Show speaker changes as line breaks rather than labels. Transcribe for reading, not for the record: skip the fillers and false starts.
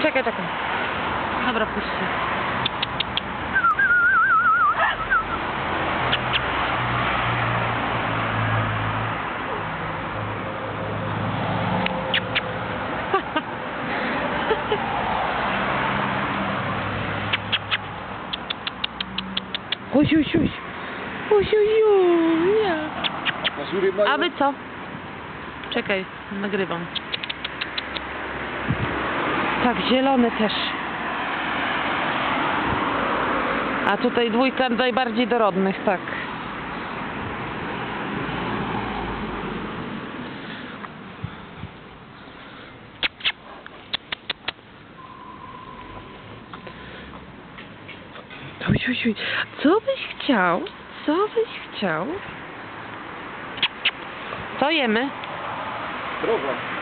Czekaj. Dobra, puść się. Oj.
Pazury mają...
A wy co? Czekaj, nagrywam. Tak, zielone też. A tutaj dwójka najbardziej dorodnych, tak. Oj. Co byś chciał? Co jemy?
Zdrowa.